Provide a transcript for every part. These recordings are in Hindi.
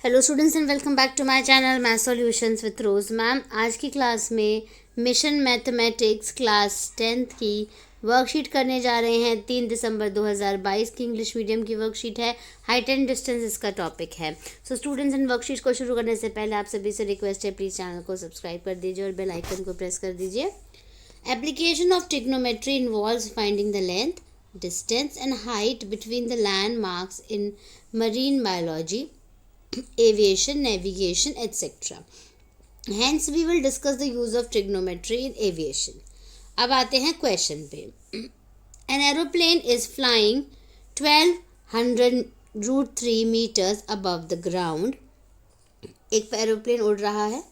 Hello students and welcome back to my channel math solutions with Rose ma'am. आज की क्लास में मिशन मैथमेटिक्स क्लास 10th की वर्कशीट करने जा रहे हैं। 3 दिसंबर 2022 की इंग्लिश मीडियम की वर्कशीट है। हाइट एंड डिस्टेंस इसका टॉपिक है। सो स्टूडेंट्स इन वर्कशीट को शुरू करने से पहले आप सभी से रिक्वेस्ट है, प्लीज़ चैनल को सब्सक्राइब कर दीजिए और बेल आइकन को प्रेस कर दीजिए। Application of trigonometry involves finding the length, distance and height between the landmarks in marine biology, aviation, navigation, etc. Hence, we will discuss the use of trigonometry in aviation. अब आते हैं क्वेश्चन पे। An aeroplane is flying 1200 meters above the ground. एक एरोप्लेन उड़ रहा है।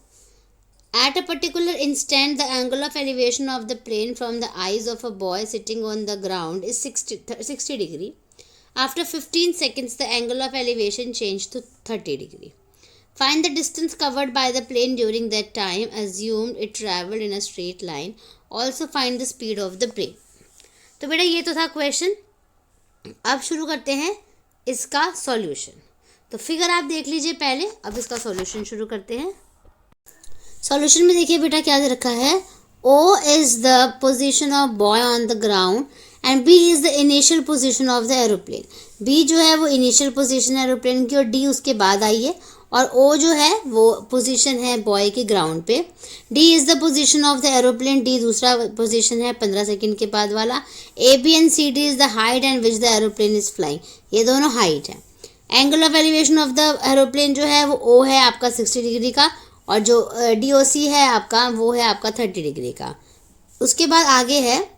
At a particular instant, the angle of elevation of the plane from the eyes of a boy sitting on the ground is 60 degree. After 15 seconds, the angle of elevation changed to 30 degree. Find the distance covered by the plane during that time, assumed it traveled in a straight line. Also find the speed of the plane. तो बेटा ये तो था क्वेश्चन। अब शुरू करते हैं इसका सॉल्यूशन। तो फिगर आप देख लीजिए पहले, अब इसका सॉल्यूशन शुरू करते हैं। सॉल्यूशन में देखिए बेटा क्या दे रखा है। O is the position of boy on the ground and B is the initial position of the aeroplane. B जो है वो इनिशियल पोजीशन है एरोप्लेन की और डी उसके बाद आई है, और ओ जो है वो पोजीशन है बॉय के ग्राउंड पे। D is the position of the aeroplane, D दूसरा पोजीशन है 15 सेकंड के बाद वाला। A B and C D is the height and which the aeroplane is flying, ये दोनों हाइट है। Angle of elevation of the aeroplane जो है वो ओ है आपका 60 डिग्री का, और जो डी ओ सी है आपका वो है आपका 30 डिग्री का। उसके बाद आगे है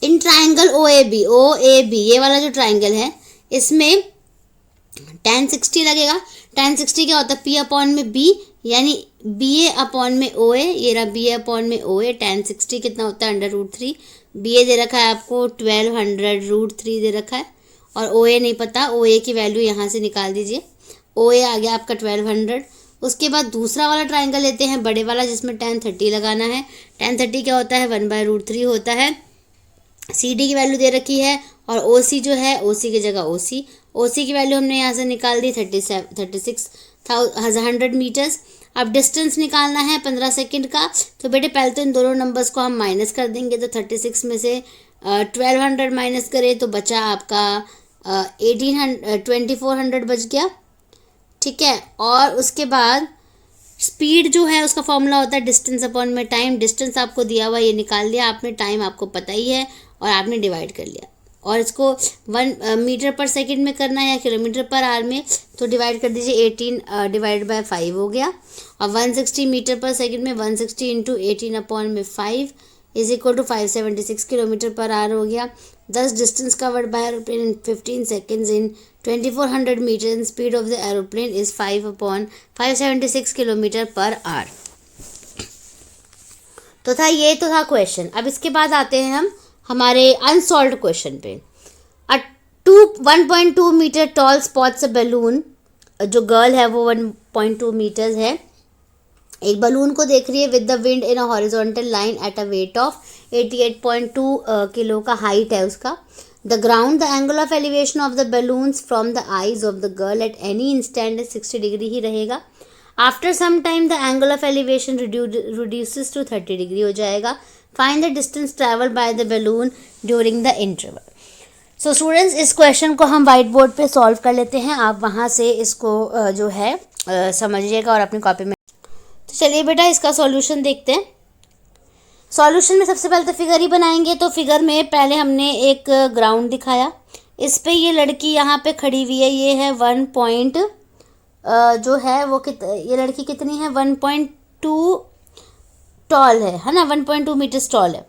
in triangle O A B, ये वाला जो ट्राइंगल है इसमें tan 60 लगेगा। tan 60 क्या होता है, पी अपॉन में बी, यानी बी ए अपॉन में ओ ए, ये रहा बी ए अपॉन में ओ ए। tan 60 कितना होता है √3, बी ए दे रखा है आपको 1200 √3 दे रखा है, और ओ ए नहीं पता, ओ ए की वैल्यू यहाँ से निकाल दीजिए। ओ ए आ गया आपका 1200। उसके बाद दूसरा वाला ट्राइंगल लेते हैं बड़े वाला, जिसमें tan 30 लगाना है। tan 30 क्या होता है 1/√3 होता है। सी डी की वैल्यू दे रखी है, और ओ सी जो है ओ सी की जगह ओ सी की वैल्यू हमने यहाँ से निकाल दी 36,100 मीटर्स। अब डिस्टेंस निकालना है 15 सेकंड का। तो बेटे पहले तो इन दोनों नंबर्स को हम माइनस कर देंगे। तो 36 में से 1200 माइनस करें तो बचा आपका 2400 बच गया, ठीक है। और उसके बाद स्पीड जो है उसका फॉर्मूला होता है डिस्टेंस अपॉन में टाइम। डिस्टेंस आपको दिया हुआ ये निकाल लिया आपने, टाइम आपको पता ही है और आपने डिवाइड कर लिया। और इसको 1 मीटर पर सेकंड में करना है या किलोमीटर पर आवर में, तो डिवाइड कर दीजिए। 18 डिवाइड बाय 5 हो गया। और 160 मीटर पर सेकंड में 160 इंटू 18 अपॉन में 5 is equal to 576 kilometre per hour हो गया। Thus distance covered by aeroplane in 15 seconds in 2400 meters and speed of the aeroplane is 5/576 kilometre per our. तो था क्वेश्चन। अब इसके बाद आते हैं हम हमारे अनसॉल्व्ड क्वेश्चन पे। 1.2 metre tall spots a balloon, जो गर्ल है वो 1.2 मीटर्स है, एक बलून को देख रही है with the wind in a horizontal line at a weight of 88.2 kilo का हाइट है उसका। The ground the angle of elevation of the balloons from the eyes of the girl at any instant 60 degree ही रहेगा। After some time the angle of elevation reduces to 30 degree हो जाएगा। Find the distance travel by the balloon during the interval. So students इस क्वेश्चन को हम वाइट बोर्ड पे सॉल्व कर लेते हैं। आप वहाँ से इसको जो है समझिएगा और अपनी कॉपी में। तो चलिए बेटा इसका सॉल्यूशन देखते हैं। सॉल्यूशन में सबसे पहले तो फिगर ही बनाएंगे। तो फिगर में पहले हमने एक ग्राउंड दिखाया, इस पे ये लड़की यहाँ पे खड़ी हुई है। ये है 1 पॉइंट जो है वो ये लड़की कितनी है 1.2 टॉल है ना, 1.2 मीटर्स टॉल है।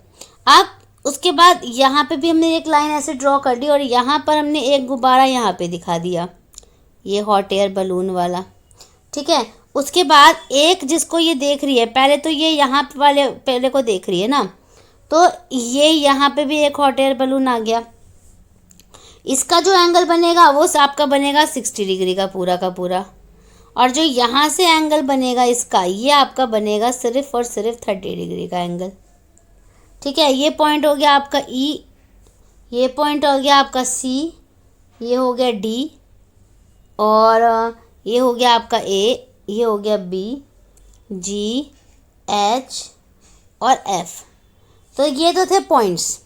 अब उसके बाद यहाँ पे भी हमने एक लाइन ऐसे ड्रॉ कर दी और यहाँ पर हमने एक गुब्बारा यहाँ पे दिखा दिया, ये हॉट एयर बलून वाला, ठीक है। उसके बाद एक जिसको ये देख रही है, पहले तो ये यहाँ वाले पहले को देख रही है ना, तो ये यहाँ पे भी एक हॉट एयर बलून आ गया। इसका जो एंगल बनेगा वो आपका बनेगा 60 डिग्री का पूरा, और जो यहाँ से एंगल बनेगा इसका, ये आपका बनेगा सिर्फ और सिर्फ 30 डिग्री का एंगल, ठीक है। ये पॉइंट हो गया आपका ई, ये पॉइंट हो गया आपका सी, ये हो गया डी, और ये हो गया आपका ए, ये हो गया बी, जी, एच और एफ। तो ये तो थे पॉइंट्स।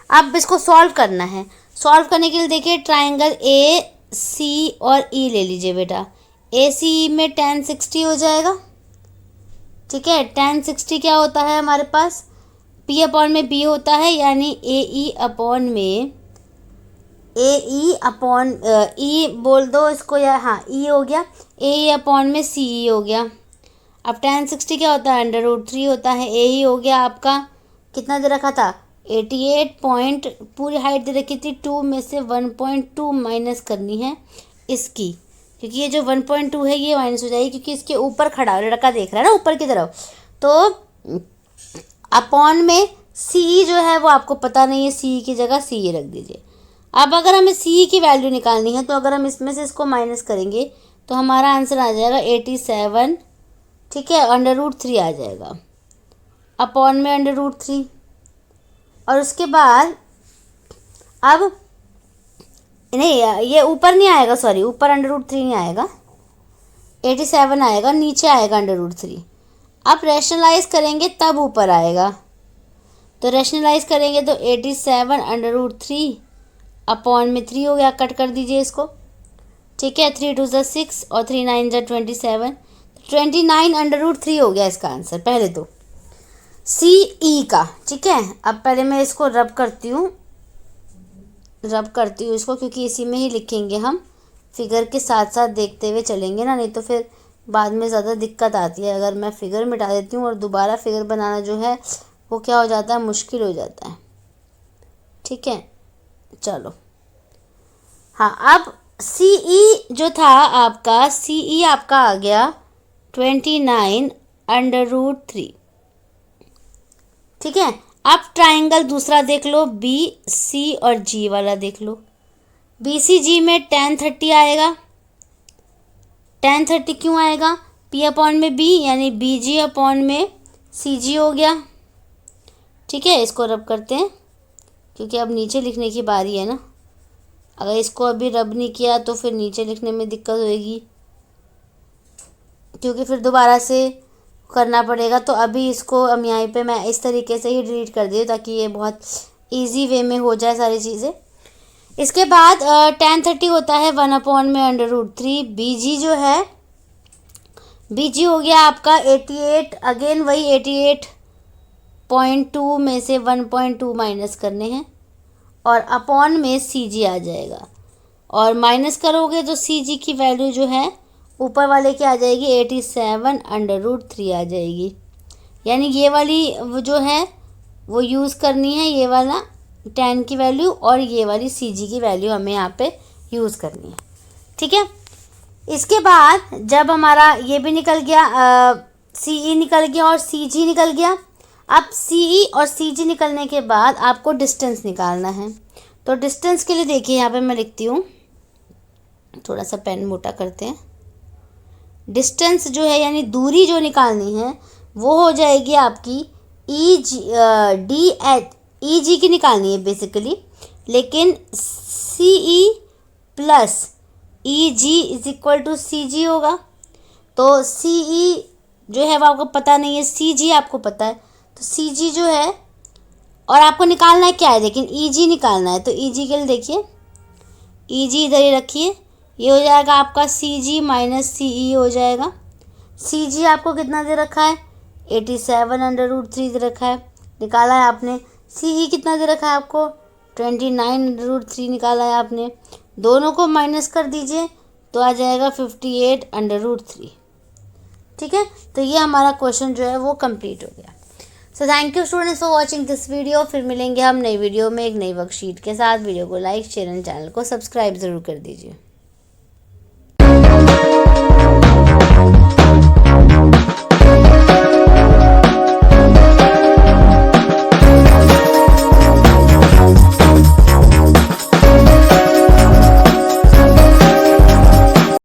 अब इसको सॉल्व करना है। सॉल्व करने के लिए देखिए ट्राइंगल ए सी और ई ले लीजिए बेटा। ए सी ई में tan 60 हो जाएगा, ठीक है। tan 60 क्या होता है हमारे पास, P अपॉन में B होता है, यानी ए ई अपॉन में ए ई अपॉन ई बोल दो इसको, या हाँ ई हो गया, ए ई अपॉन में सी ई हो गया। अब tan 60 क्या होता है, √3 होता है। ए ई हो गया आपका, कितना दे रखा था 88 पॉइंट, पूरी हाइट दे रखी थी 2 में से 1.2 माइनस करनी है इसकी, क्योंकि ये जो 1.2 है ये माइनस हो जाएगी, क्योंकि इसके ऊपर खड़ा लड़का देख रहा है ना ऊपर की तरफ। तो अपॉन में सी जो है वो आपको पता नहीं है, सी की जगह सी रख दीजिए। अब अगर हमें सी की वैल्यू निकालनी है तो अगर हम इसमें से इसको माइनस करेंगे तो हमारा आंसर आ जाएगा 87, ठीक है, √3 आ जाएगा, अपॉन में √3। और उसके बाद अब नहीं, ये ऊपर नहीं आएगा, सॉरी ऊपर √3 नहीं आएगा, 87 आएगा, नीचे आएगा √3। अब रैशनलाइज करेंगे तब ऊपर आएगा, तो रैशनलाइज करेंगे तो 87 √3 अपॉन में 3 हो गया, कट कर दीजिए इसको, ठीक है। 3 2 6 और 3 9 27, 29 √3 हो गया इसका आंसर, पहले तो सी ई का, ठीक है। अब पहले मैं इसको रब करती हूँ इसको, क्योंकि इसी में ही लिखेंगे हम, फिगर के साथ साथ देखते हुए चलेंगे ना, नहीं तो फिर बाद में ज़्यादा दिक्कत आती है। अगर मैं फिगर मिटा देती हूँ और दोबारा फिगर बनाना जो है वो क्या हो जाता है, मुश्किल हो जाता है, ठीक है। चलो हाँ, अब सी ई जो था आपका, सी ई आपका आ गया 29 √3, ठीक है। अब ट्राइंगल दूसरा देख लो, बी सी और जी वाला देख लो। बी सी जी में tan 30 आएगा। tan 30 क्यों आएगा, P अपॉन में B यानी बी जी अपॉन में सी जी हो गया, ठीक है। इसको रब करते हैं, क्योंकि अब नीचे लिखने की बारी है ना। अगर इसको अभी रब नहीं किया तो फिर नीचे लिखने में दिक्कत होएगी, क्योंकि फिर दोबारा से करना पड़ेगा। तो अभी इसको हम यहाँ पे मैं इस तरीके से ही डिलीट कर दी, ताकि ये बहुत इजी वे में हो जाए सारी चीज़ें। इसके बाद tan 30 होता है 1 अपॉन में √3। बी जी जो है, बी जी हो गया आपका 88, अगेन वही 88.2 में से 1.2 माइनस करने हैं, और अपॉन में सी जी आ जाएगा, और माइनस करोगे तो सी जी की वैल्यू जो है ऊपर वाले की आ जाएगी 87 √3 आ जाएगी। यानी ये वाली वो जो है वो यूज़ करनी है, ये वाला tan की वैल्यू, और ये वाली सी जी की वैल्यू हमें यहाँ पे यूज़ करनी है, ठीक है। इसके बाद जब हमारा ये भी निकल गया, सी ई निकल गया और सी जी निकल गया। अब सी ई और सी जी निकलने के बाद आपको डिस्टेंस निकालना है। तो डिस्टेंस के लिए देखिए यहाँ पे मैं लिखती हूँ, थोड़ा सा पेन मोटा करते हैं। डिस्टेंस जो है यानी दूरी जो निकालनी है वो हो जाएगी आपकी ई जी डी एच, ई जी की निकालनी है बेसिकली, लेकिन C E plus E G is equal to C G होगा। तो सी ई जो है वो आपको पता नहीं है, सी जी आपको पता है, तो सी जी जो है, और आपको निकालना है क्या है, लेकिन ई जी निकालना है। तो ई जी के लिए देखिए, ई जी इधर ही रखिए, ये हो जाएगा आपका सी जी माइनस सी ई हो जाएगा। सी जी आपको कितना दे रखा है, 87 √3 दे रखा है, निकाला है आपने। सी ई कितना दे रखा है आपको, 29 √3 निकाला है आपने। दोनों को माइनस कर दीजिए तो आ जाएगा 58 √3, ठीक है। तो ये हमारा क्वेश्चन जो है वो कंप्लीट हो गया। So thank you students for watching this video. फिर मिलेंगे हम नई वीडियो में एक नई वर्कशीट के साथ। वीडियो को लाइक शेयर एंड चैनल को सब्सक्राइब ज़रूर कर दीजिए।